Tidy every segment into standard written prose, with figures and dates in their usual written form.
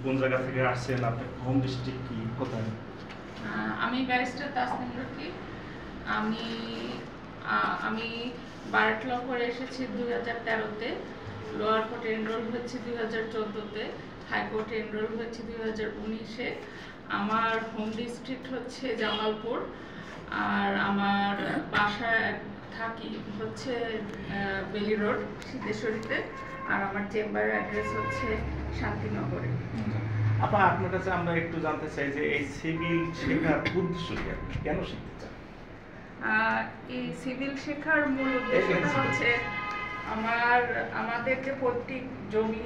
কোন জায়গা থেকে আসছেন, আপনার হোম ডিস্ট্রিক্ট কি, কোথায়? আমি ব্যারিস্টার তাসনিম রকিব। আমি আমি বারেট ল করে এসেছি 2013-তে, লোয়ার কোর্টে এনরোল হয়েছি 2014-তে, হাইকোর্টে এনরোল হয়েছি 2019-এ। আমার হোম ডিস্ট্রিক্ট হচ্ছে জামালপুর, আর আমার বাসায় থাকি হচ্ছে বেলি রোড সিদ্ধেশ্বরীতে, আর আমার চেম্বারের অ্যাড্রেস হচ্ছে শান্তিনগরে। আপনার কাছে আমরা একটু জানতে চাই যে এই সিভিল শেখার উদ্দেশ্য কি, আপনি কেন শিখতে চান? এই সিভিল শেখার মূল উদ্দেশ্যটা হচ্ছে আমাদের যে পৈতৃক জমি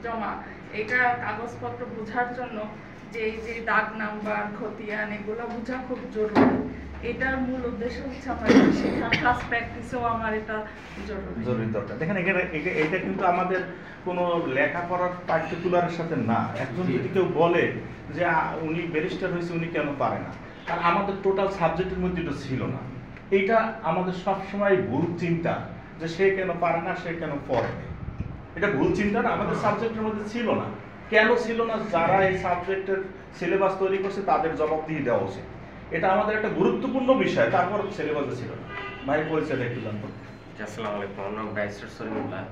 জমা, এটা কাগজপত্র বোঝার জন্য যে এই যে দাগ নাম্বার, খতিয়ান, এগুলো বোঝা খুব জরুরি। এটার মূল উদ্দেশ্য হচ্ছে আমার শেখা, ক্লাস প্র্যাকটিসেও আমার এটা জরুরি দরকার। দেখেন এটা কিন্তু আমাদের কোনো লেখাপড়ার পার্টিকুলারের সাথে না। একজন যদি কেউ বলে যে উনি ব্যারিস্টার হয়েছে, উনি কেন পারে না, কারণ আমাদের টোটাল সাবজেক্টের মধ্যে এটা ছিল না। এইটা আমাদের সবসময় ভুল চিন্তা যে সে কেন পারে না, সে কেন পড়ে না। এটা ভুল চিন্তা না, আমাদের সাবজেক্টের মধ্যে ছিল না। কেন ছিল না? যারা এই সাবজেক্টের সিলেবাস তৈরি করছে তাদের জবাব দিয়ে দেওয়া উচিত। এটা আমাদের একটা গুরুত্বপূর্ণ বিষয়, তারপর সিলেবাসে ছিল না। ভাই পরিচয়টা একটু জানবো। আসসালামু আলাইকুম, আমার নাম ব্যারিস্টার সলিমুল্লাহ,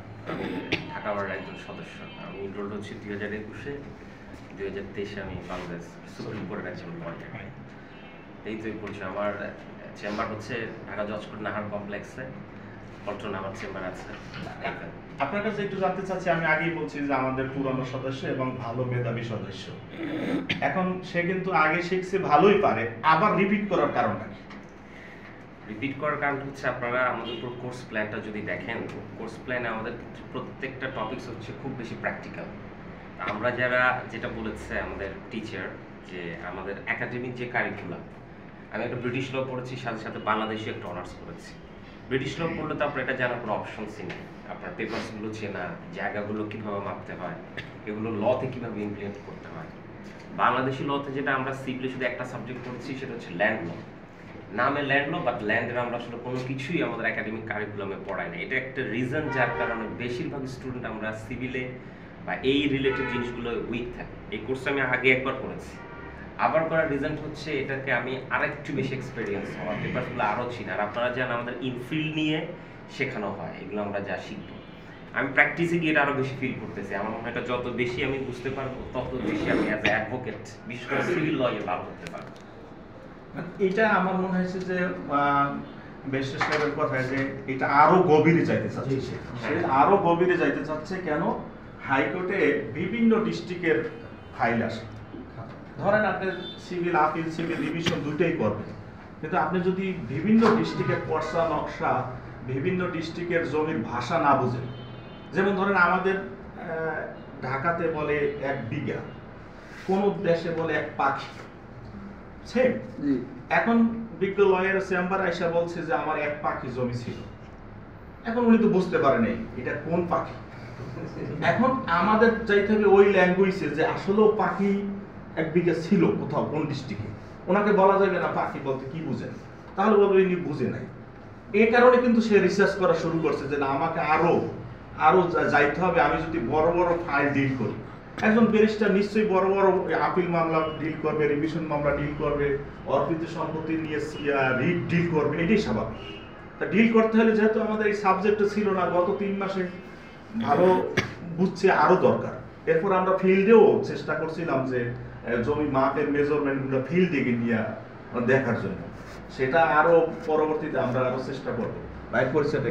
ঢাকা বারের একজন সদস্য। আমি এনরোল হচ্ছি 2021-এ, 2023-এ আমি বাংলাদেশ সুপ্রিম কোর্টের একজন লয়ার। এই তো পরিচয়। আমার চেম্বার হচ্ছে ঢাকা জজ কোর্ট নাহার কমপ্লেক্সে, পল্টনে আমার চেম্বার আছে। আপনার কাছে একটু জানতে চাচ্ছি, আমি আগেই বলছি যে আমাদের পুরনো সদস্য এবং ভালো মেধাবী সদস্য, এখন সে কিন্তু আগে শিখছে, ভালোই পারে, আবার রিপিট করার কারণটা কি? রিপিট করার কারণ হচ্ছে, আপনারা আমাদের উপর কোর্স প্ল্যানটা যদি দেখেন, কোর্স প্ল্যানে আমাদের প্রত্যেকটা টপিকস হচ্ছে খুব বেশি প্র্যাকটিক্যাল। আমরা যারা যেটা বলেছে আমাদের টিচার, যে আমাদের একাডেমিক যে কারিকুলাম, আমি একটা ব্রিটিশ ল পড়েছি, সাথে সাথে বাংলাদেশি একটা অনার্স করেছি। ব্রিটিশ ল পড়লে তো আপনার এটা জানার কোনো অপশনসই নেই। আপনার পেপারসগুলো চেনা, জায়গাগুলো কীভাবে মাপতে হয়, এগুলো লতে কীভাবে ইমপ্লিমেন্ট করতে হয়। বাংলাদেশি লতে যেটা আমরা সিভিলে শুধু একটা সাবজেক্ট পড়েছি, সেটা হচ্ছে ল্যান্ড ল। নামে ল্যান্ড ল, বাট ল্যান্ডের আমরা আসলে কোনো কিছুই আমাদের একাডেমিক কারিকুলামে পড়াই না। এটা একটা রিজন যার কারণে বেশিরভাগ স্টুডেন্ট আমরা সিভিলে বা এই রিলেটেড জিনিসগুলো উইক থাকে। এই কোর্সটা আমি আগে একবার করেছি, আবার করার রিজন হচ্ছে এটাকে আমি আরেকটু বেশি এক্সপিরিয়েন্স হওয়ার, পেপারগুলো আরও ছিল। আর আপনারা জান আমাদের ইনফিল্ড নিয়ে শেখানো হয়, এগুলো আমরা যা শিখবো, আমি প্র্যাকটিসে গিয়ে এটা আরও বেশি ফিল করতেছি। আমার মনে হয় এটা যত বেশি আমি বুঝতে পারবো, তত বেশি আমি অ্যাজ এ অ্যাডভোকেট, বিশেষ করে সিভিল লয়ে ভালো করতে পারবো। এটা আমার মনে হয়েছে যে ব্যারিস্টার সাহেবের কথায় যে এটা আরো গভীরে যাইতে চাচ্ছে, সে আরো গভীরে যাইতে চাচ্ছে। কেন? হাইকোর্টে বিভিন্ন ডিস্ট্রিক্টের ফাইল আসে। ধরেন আপনি সিভিল আপিল, সিভিল রিভিশন দুইটাই করবেন, কিন্তু আপনি যদি বিভিন্ন ডিস্ট্রিক্টের পর্সা নকশা, বিভিন্ন ডিস্ট্রিক্টের জমির ভাষা না বুঝেন, যেমন ধরেন আমাদের ঢাকাতে বলে 1 বিঘা, কোন দেশে বলে 1 পাখি, সেম। এখন বিজ্ঞ লয়ার চেম্বার আইসা বলছে যে আমার 1 পাখি জমি ছিল, এখন উনি তো বুঝতে পারেন এটা কোন পাখি। এখন আমাদের চাইতে হবে ওই ল্যাঙ্গুয়েজে যে আসলেও পাখি 1 বিঘা ছিল কোথাও, কোন ডিস্ট্রিক্টে। ওনাকে বলা যাবে না পাখি বলতে কি বুঝেন, তাহলে বলবে ইনি বুঝে নাই। এই কারণে কিন্তু সে রিসার্চ করা শুরু করছে যে না, আমাকে আরো যাইতে হবে। আমি যদি বড় বড় ফাইল ডিল করি, একজন ব্যারিস্টার নিশ্চয়ই বড় বড় আপিল মামলা ডিল করবে, রিভিশন মামলা ডিল করবে, অর্পিত সম্পত্তি নিয়ে রিট ডিল করবে, এটাই স্বাভাবিক। তা ডিল করতে হলে যেহেতু আমাদের এই সাবজেক্টটা ছিল না, গত 3 মাসে ভালো বুঝছে, আরো দরকার। এরপর আমরা ফিল্ডেও চেষ্টা করছিলাম যে জমি মাপের মেজারমেন্টগুলো ফিল্ডে নিয়ে দেখার জন্য, সেটা আরো পরবর্তীতে আমরা আরো চেষ্টা করবো। ভাই পরিচয়